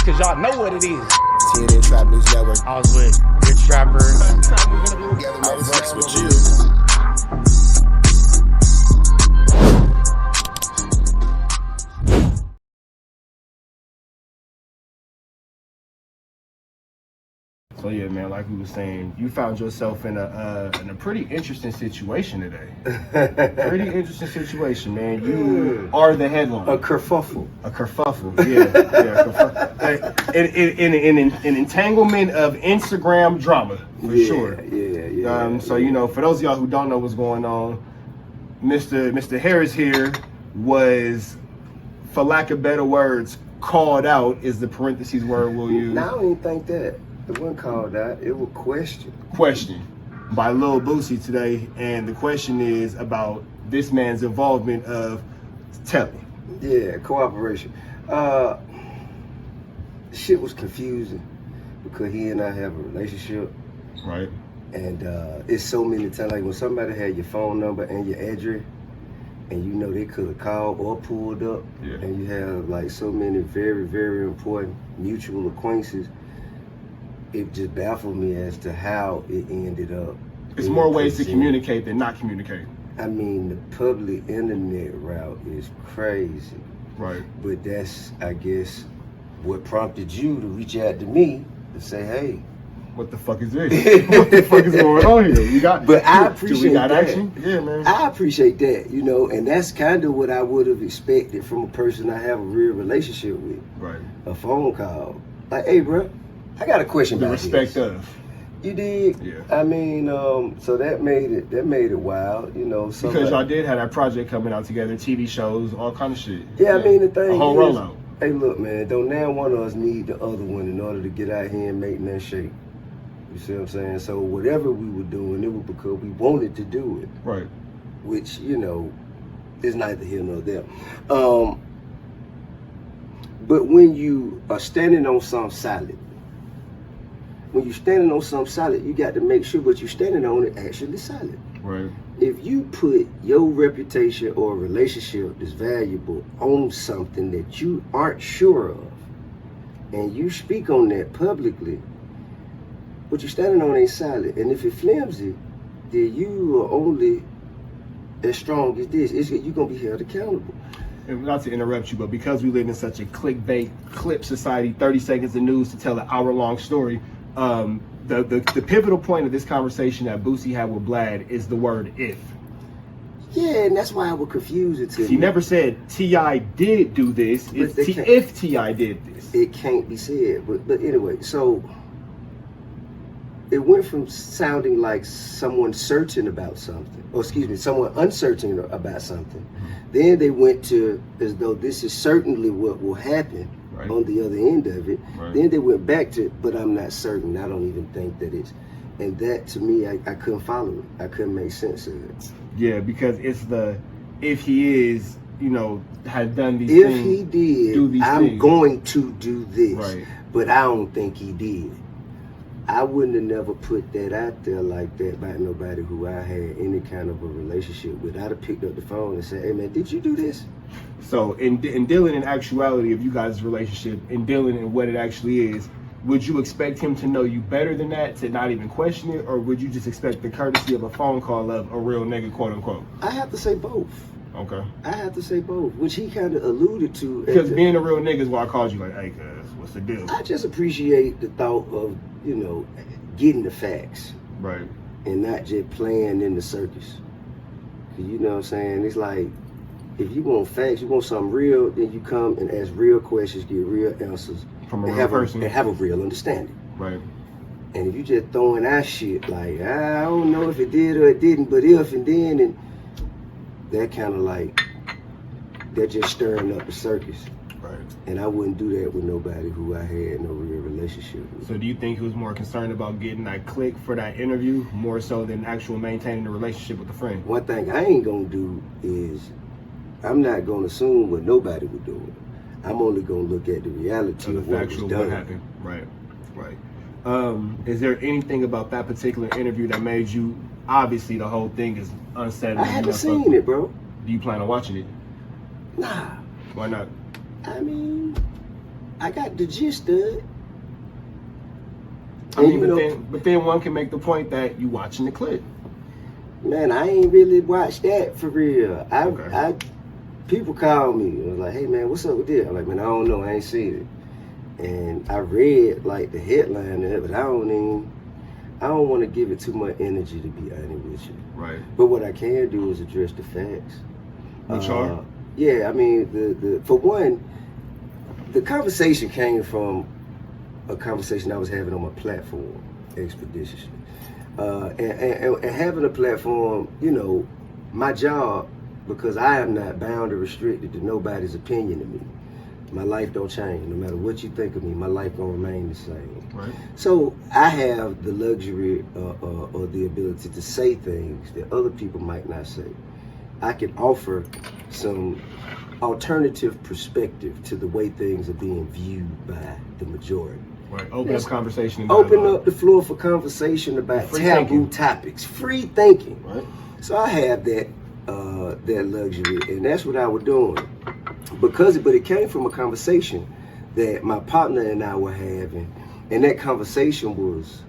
cause y'all know what it is. TNN Trap News Network. I was with Rich Trapper. I fucks with you. So yeah, man, like we were saying, you found yourself in a pretty interesting situation today. Pretty interesting situation, man. You are the headline. A kerfuffle. A kerfuffle, yeah. In an entanglement of Instagram drama, for sure. Yeah. So, you know, for those of y'all who don't know what's going on, Mr. Harris here was, for lack of better words, called out is the parentheses word we'll use. Now I don't even think that. It wasn't called out, it was questioned. Questioned by Lil Boosie today, and the question is about this man's involvement of telling. Yeah, cooperation. Shit was confusing because he and I have a relationship. Right. And it's so many times, like when somebody had your phone number and your address, and you know they could have called or pulled up, and you have like so many very, very important mutual acquaintances, it just baffled me as to how it ended up. It's more ways to communicate than not communicate. I mean, the public internet route is crazy. Right. But that's, I guess, what prompted you to reach out to me to say, hey, what the fuck is this? What the fuck is going on here? You got, but I appreciate we got that. Action? Yeah, man. I appreciate that, you know, and that's kind of what I would have expected from a person I have a real relationship with. Right. A phone call. Like, hey, bro, I got a question the about respect this. of. You did? Yeah. I mean, so that made it wild, you know. Because y'all did have that project coming out together, TV shows, all kind of shit. Yeah, I mean, the thing a whole is, rollout. Hey, look, man, don't now one of us need the other one in order to get out here and make that shape. You see what I'm saying? So whatever we were doing, it was because we wanted to do it. Right. Which, you know, is neither here nor there. But when you are standing on something solid, you got to make sure what you're standing on is actually solid. Right. If you put your reputation or a relationship that's valuable on something that you aren't sure of, and you speak on that publicly, what you're standing on ain't solid. And if it's flimsy, then you are only as strong as this. You're going to be held accountable. And not to interrupt you, but because we live in such a clickbait clip society, 30 seconds of news to tell an hour-long story, the pivotal point of this conversation that Boosie had with Blad is the word if. Yeah, and that's why I was confused it to me. He never said T.I. did do this, it's if T.I. did this. It can't be said, but anyway, so it went from sounding like someone searching about something, or excuse me, someone uncertain about something. Then they went to as though this is certainly what will happen on the other end of it. Then they went back to, but I'm not certain. I don't even think that it's, and that to me, I couldn't follow it. I couldn't make sense of it. Yeah, because it's the, if he is, you know, had done these if things. If he did, I'm going to do this. But I don't think he did. I wouldn't have never put that out there like that about nobody who I had any kind of a relationship with. I'd have picked up the phone and said, hey man, did you do this? So in dealing in actuality of you guys' relationship, in dealing in what it actually is, would you expect him to know you better than that, to not even question it, or would you just expect the courtesy of a phone call of a real nigga, quote unquote? I have to say both. Okay. I have to say both, which he kind of alluded to. Because being a real nigga is why I called you, like, hey, cuz, what's the deal? I just appreciate the thought of, you know, getting the facts. Right. And not just playing in the circus. You know what I'm saying? It's like, if you want facts, you want something real, then you come and ask real questions, get real answers. From a real person. And have a real understanding. Right. And if you just throwing out shit like, I don't know if it did or it didn't, but if and then, and that kind of like, that just stirring up the circus. Right. And I wouldn't do that with nobody who I had no real relationship with. So do you think he was more concerned about getting that click for that interview, more so than actual maintaining the relationship with the friend? One thing I ain't gonna do is, I'm not gonna assume what nobody would do. I'm only gonna look at the reality of what was done. What happened. Right. Is there anything about that particular interview that made you, obviously the whole thing is unsettling? I haven't seen it, bro. Do you plan on watching it? Nah. Why not? I mean, I got the gist of it. I mean, but then one can make the point that you watching the clip. Man, I ain't really watched that for real. People call me and was like, hey man, what's up with this? I'm like, man, I don't know, I ain't seen it. And I read like the headline of it, but I don't want to give it too much energy, to be honest with you. Right. But what I can do is address the facts. Which are? Yeah, I mean, the for one, the conversation came from a conversation I was having on my platform, expeditiously. And having a platform, you know, my job, because I am not bound or restricted to nobody's opinion of me. My life don't change. No matter what you think of me, my life gonna remain the same. Right. So I have the luxury or the ability to say things that other people might not say. I can offer some alternative perspective to the way things are being viewed by the majority. Right. Open up conversation. And open up the floor for conversation about taboo topics. Free thinking. Right. So I have that luxury, and that's what I was doing. But it came from a conversation that my partner and I were having, and that conversation was,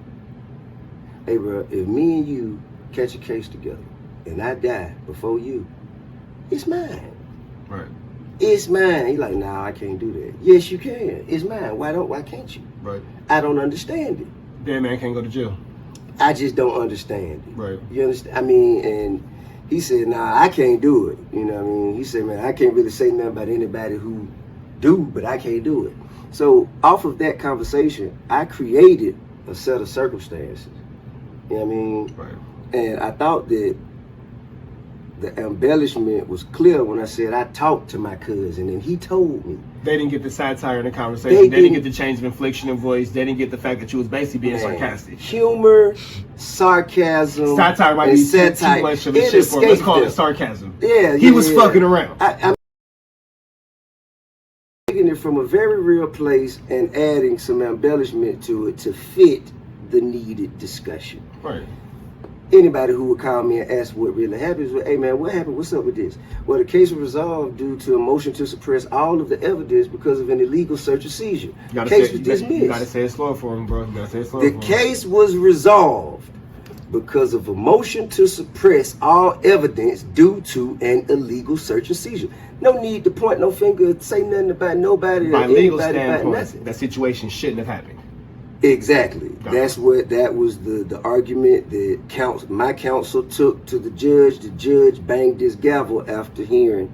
hey bro, if me and you catch a case together and I die before you, it's mine. Right. It's mine. He's like, nah, I can't do that. Yes, you can. It's mine. Why can't you? Right. I don't understand it. Dead man can't go to jail. I just don't understand it. Right. You understand? I mean, and he said, nah, I can't do it. You know what I mean? He said, man, I can't really say nothing about anybody who do, but I can't do it. So off of that conversation, I created a set of circumstances. You know what I mean? Right. And I thought that the embellishment was clear when I said I talked to my cousin and he told me. They didn't get the satire in the conversation. They didn't get the change of inflection of voice. They didn't get the fact that you was basically being sarcastic. Humor, sarcasm, satire might be too much of a shit for him. Let's call it sarcasm. Yeah, he was fucking around. I'm taking it from a very real place and adding some embellishment to it to fit the needed discussion. Right. Anybody who would call me and ask what really happened is, hey man, what happened? What's up with this? Well, the case was resolved due to a motion to suppress all of the evidence because of an illegal search and seizure. The case was dismissed. You gotta say it slow for him, bro. You gotta say it slow. The case was resolved because of a motion to suppress all evidence due to an illegal search and seizure. No need to point no finger, say nothing about nobody. By legal standpoint, that situation shouldn't have happened. Exactly. That was the argument that my counsel took to the judge. The judge banged his gavel after hearing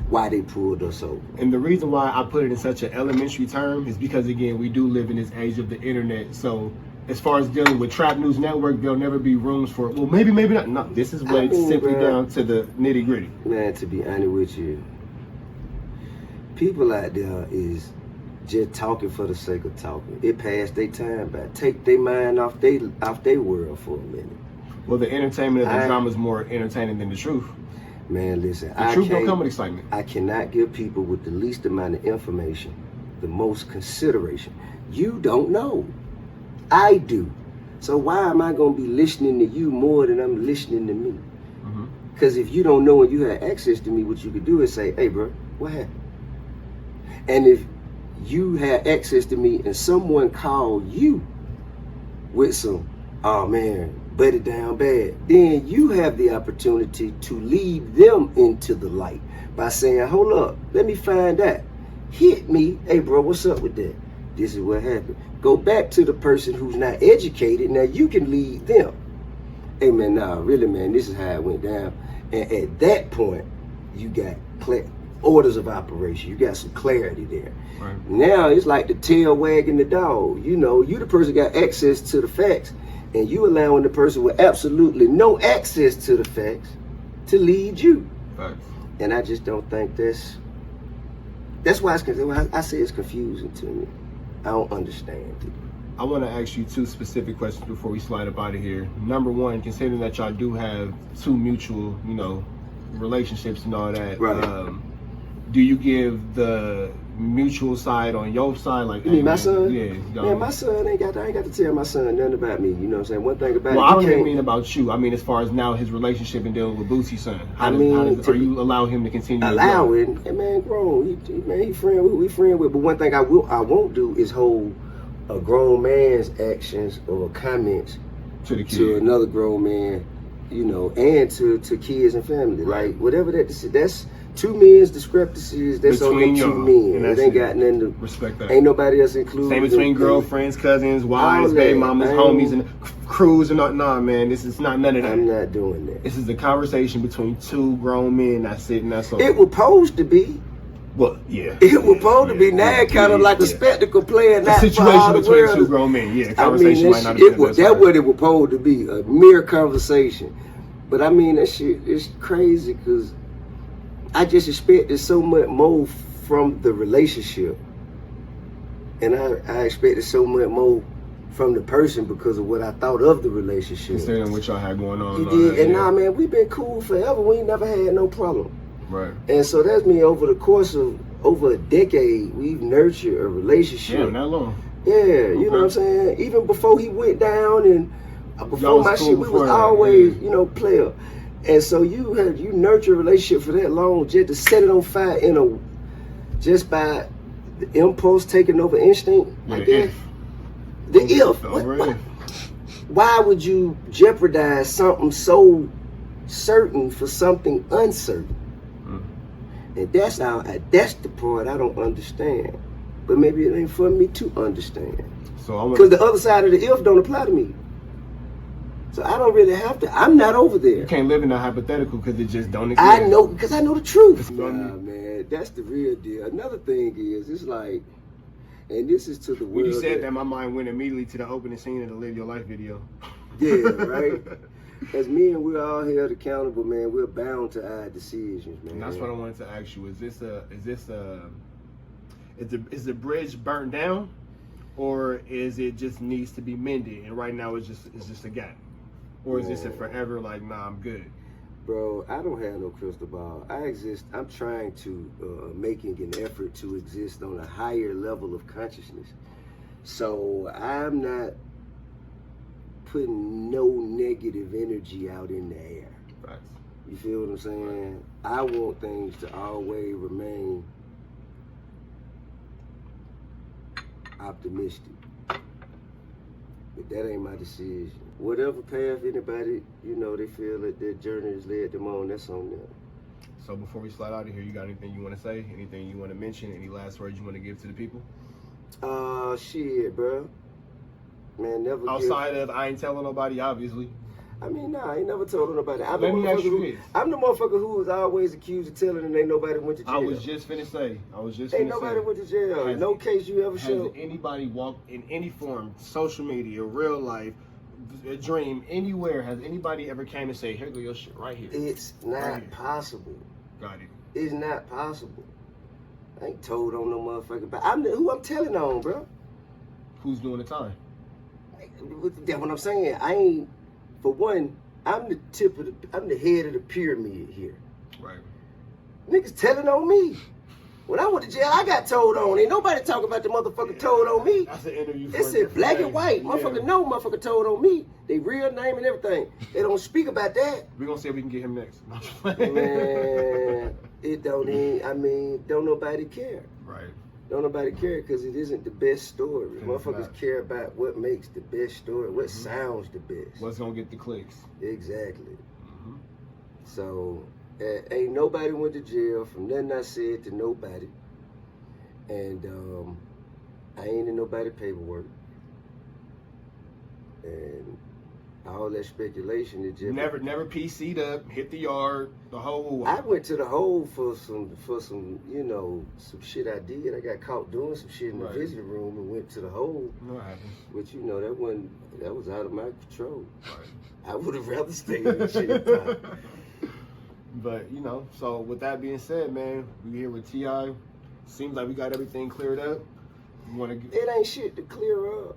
why they pulled us over. And the reason why I put it in such an elementary term is because, again, we do live in this age of the internet. So as far as dealing with Trap News Network, there'll never be rooms for, well, maybe not. No, this is what it's simply down to the nitty gritty. Man, to be honest with you, people out there is just talking for the sake of talking. It passed their time by. Take their mind off their world for a minute. Well, the entertainment of the drama is more entertaining than the truth. Man, listen. The truth don't come with excitement. I cannot give people with the least amount of information the most consideration. You don't know. I do. So why am I going to be listening to you more than I'm listening to me? Because if you don't know and you have access to me, what you could do is say, hey, bro, what happened? And if you had access to me and someone called you with some, oh man, butt it down bad, then you have the opportunity to lead them into the light by saying, hold up, let me find out. Hit me, hey bro, what's up with that? This is what happened. Go back to the person who's not educated. Now you can lead them. Hey man, nah, really man, this is how it went down. And at that point, you got orders of operation. You got some clarity there. Right. Now it's like the tail wagging the dog. You know, you the person got access to the facts, and you allowing the person with absolutely no access to the facts to lead you. Right. And I just don't think that's why I say it's confusing to me. I don't understand it. I want to ask you two specific questions before we slide up out of here. Number one, considering that y'all do have two mutual, relationships and all that, right. do you give the mutual side on your side? Like, You mean my son? Yeah. Man, my son I ain't got to tell my son nothing about me. You know what I'm saying? One thing about well, it, I don't even mean about you. I mean as far as now his relationship and dealing with Boosie's son. Are you allowing him to continue? Allowing? Hey, man, grown. He friend. We friend with. But one thing I won't do is hold a grown man's actions or comments to another grown man, you know, and to kids and family. Right. Like whatever that's two men's discrepancies. That's only two men. It ain't got nothing to respect that. Ain't nobody else included. Same between girlfriends, cousins, wives, baby mamas, homies, and crews and not. Nah, man, this is not none of that. I'm not doing that. This is a conversation between two grown men that's sitting. That's all. It was supposed to be. Well, yeah. It was supposed to be. Now it kind of like a spectacle playing. A situation between two grown men. Yeah, conversation might not have been that's what it was supposed to be. A mere conversation. But I mean, that shit is crazy because I just expected so much more from the relationship. And I expected so much more from the person because of what I thought of the relationship. Considering what y'all had going on. You did. And nah, man, we've been cool forever. We ain't never had no problem. Right. And so that's me over the course of over a decade, we've nurtured a relationship. Yeah, not long. Yeah, you know what I'm saying? Even before he went down and before my shit, we was always, you know, player. And so you nurture a relationship for that long just to set it on fire just by the impulse taking over instinct like that. Why would you jeopardize something so certain for something uncertain? And that's the part I don't understand. But maybe it ain't for me to understand. Because the other side of the if don't apply to me. So I don't really have to. I'm not over there. You can't live in a hypothetical because it just don't exist. I know, because I know the truth. Nah, man, that's the real deal. Another thing is, it's like, and this is to the world. When you said that, my mind went immediately to the opening scene of the Live Your Life video. Yeah, right? As men, we're all held accountable, man. We're bound to our decisions, man. And that's what I wanted to ask you. Is the bridge burnt down, or is it just needs to be mended? And right now, it's just a gap, or is this a forever like, nah, I'm good? Bro, I don't have no crystal ball. I'm trying to making an effort to exist on a higher level of consciousness. So I'm not putting no negative energy out in the air. Right. You feel what I'm saying? I want things to always remain optimistic. But that ain't my decision. Whatever path anybody, you know, they feel that their journey has led them on, that's on them. So before we slide out of here, you got anything you want to say? Anything you want to mention? Any last words you want to give to the people? Shit, bro. Man, never. Outside of I ain't telling nobody, obviously. I mean, nah, I ain't never told nobody. I'm Let me ask you this. I'm the motherfucker who was always accused of telling and ain't nobody went to jail. I was just finna say. Ain't nobody went to jail. No case you ever showed. Has anybody walked in any form, social media, real life, a dream, anywhere, has anybody ever came and say, here go your shit right here? It's not possible. Got it. It's not possible. I ain't told on no motherfucker. But who I'm telling on, bro. Who's doing the time? That's what I'm saying. I ain't, for one, I'm the head of the pyramid here. Right. Niggas telling on me. When I went to jail, I got told on. Ain't nobody talking about the motherfucker told on me. That's an interview. It's in black and white. Motherfucker know motherfucker told on me. They real name and everything. They don't speak about that. We're gonna see if we can get him next. Man, it don't even, I mean, don't nobody care. Right. Don't nobody care because it isn't the best story. Motherfuckers care about what makes the best story, what sounds the best. What's gonna get the clicks. Exactly. So, ain't nobody went to jail from nothing I said to nobody. And I ain't in nobody paperwork. And all that speculation is just never PC'd up, hit the yard, the whole. I went to the hole for some, you know, some shit I did. I got caught doing some shit in the visiting room and went to the hole. What happened? Which, you know, that was out of my control. Right. I would have rather stayed in the shit. But, you know, so with that being said, man, we here with T.I. Seems like we got everything cleared up. It ain't shit to clear up.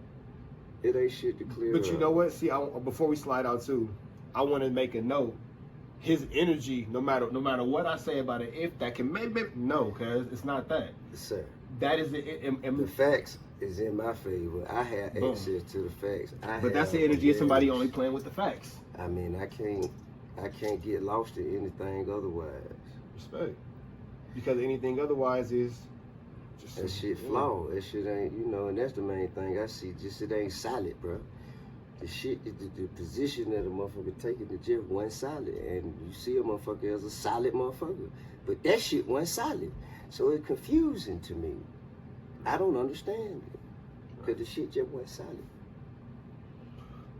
It ain't shit to clear up. But you know what? See, before we slide out too, I want to make a note. his energy, no matter what I say about it, if that can maybe no, cause it's not that. Sir. That is the facts is in my favor. I have access to the facts. But that's the energy of somebody only playing with the facts. I mean, I can't get lost in anything otherwise. Respect. Because anything otherwise is just that shit flawed. That shit ain't, and that's the main thing I see. Just it ain't solid, bro. The shit, the position that a motherfucker taking is just one solid, and you see a motherfucker as a solid motherfucker, but that shit wasn't solid, so it's confusing to me. I don't understand it because the shit just wasn't solid.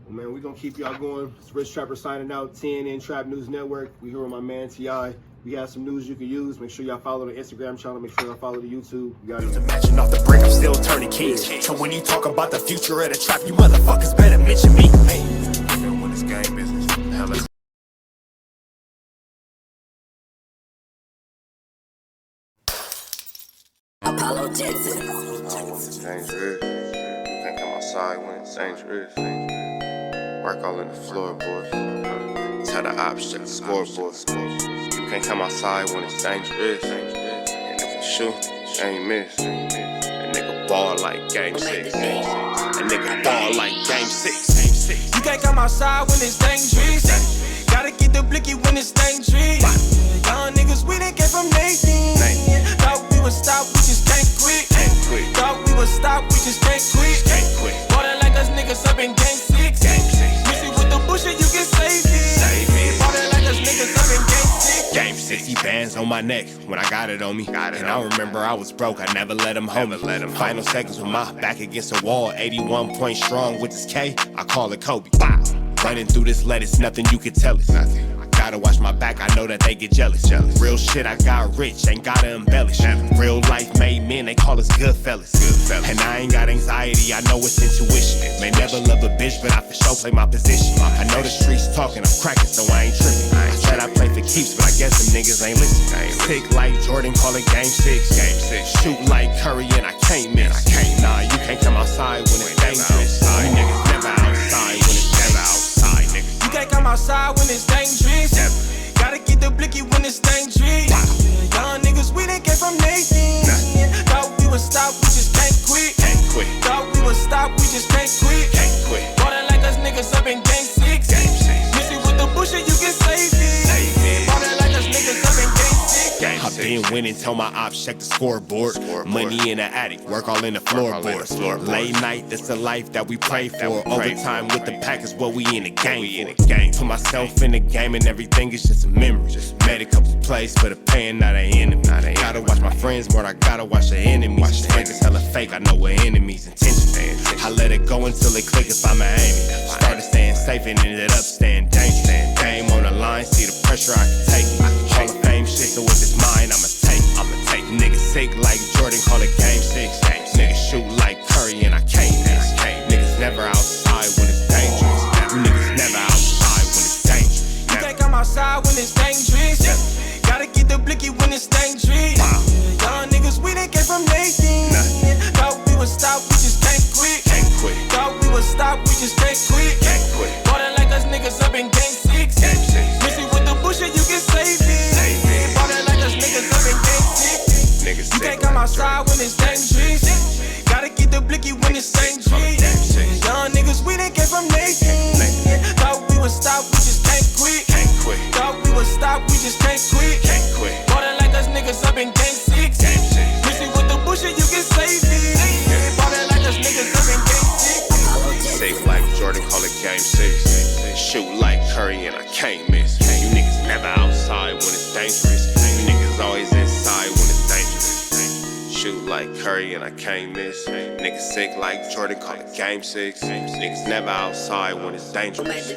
Well, man, we gonna keep y'all going. It's Rich Trapper signing out. TNN Trap News Network. We here with my man T.I. We got some news you can use. Make sure y'all follow the Instagram channel. Make sure y'all follow the YouTube. You got it. Imagine off the break, I'm still turning keys. So when you talk about the future of the trap, you motherfuckers better mention me. Hey, when it's game business, hell is Apologetics. It's dangerous. You can't come outside when it's dangerous. Work all in the floorboards. Tell the ops check the scoreboard. You can't come outside when it's dangerous. And if you shoot, you ain't miss. A nigga ball like game 6. A nigga ball like game 6. you can't come outside when it's dangerous. Gotta get the blicky when it's dangerous. Young niggas, we didn't get from Nathan. Thought we would stop, we just can't quit. Thought we would stop, we just can't quit. Water like us niggas up in game 6. Missy with the bullshit, you can save it. Water like us niggas up in game 6. Game 60 bands on my neck when I got it on me. And I remember I was broke, I never let him hold me. Final seconds with my back against the wall. 81 point strong with this K, I call it Kobe. Running through this lettuce, nothing you can tell us. Gotta watch my back, I know that they get jealous. Real shit, I got rich, ain't gotta embellish. Real life made men, they call us good fellas. And I ain't got anxiety, I know it's intuition. May never love a bitch, but I for sure play my position. I know the streets talking, I'm cracking, so I ain't tripping. I said I play for keeps, but I guess them niggas ain't listening. Sick like Jordan, call it game 6. Shoot like Curry, and I can't miss. Nah, you can't come outside when it's dangerous. You niggas never outside when it's never outside, nigga. You can't come outside when it's dangerous. Gotta get the blicky when it's dangerous. Young niggas, we didn't get from Nathan. Thought we would stop, we just can't quit. Thought we would stop, we just can't quit. Water like us niggas up in game 6. Missy with the bullshit, you can save it. Water like us niggas up in game 6. I've been winning, tell my ops check the scoreboard. Money in the attic, work all in the floorboards. Late night, that's the life that we pray for. Overtime with the pack is what we in the game for. Put myself in the game and everything is just a memory. Made a couple plays for the pain, not an enemy. Gotta watch my friends more, I gotta watch the enemies. Friends is hella fake, I know what enemies intention. I let it go until it click if I'm aiming. Started staying safe and ended up staying dangerous. Game on the line, see the pressure I can take. Hall of Fame shit, so if it's mine, I'ma take. Niggas sick like Jordan, call it game 6. Niggas shoot like Curry and I can't miss. Niggas never outside when it's dangerous. You niggas never outside when it's dangerous. You can't come outside when it's dangerous. Gotta get the blicky when it's dangerous. Young niggas, we didn't get from Nathan. Thought we would stop, we just can't quit. Thought we would stop, we just can't quit. Water like us niggas up in game 6. Missy with the bullshit, you can save it. Water like us niggas up in game 6. You can't come outside when it's dangerous. Gotta get the blicky when it's dangerous. Young niggas, we didn't get from Nathan. Thought we would stop, we just can't quit. Thought we would stop, we just can't quit. Water like us niggas up in game 6. Missy with the bullshit, you can save it. Water like us niggas up in game 6. Safe like Jordan, call it game 6. Shoot like Curry and I can't miss. You niggas never outside when it's dangerous. You niggas always inside when it's dangerous. Shoot like Curry and I can't miss. Niggas sick like Jordan, call it game 6. Niggas never outside when it's dangerous.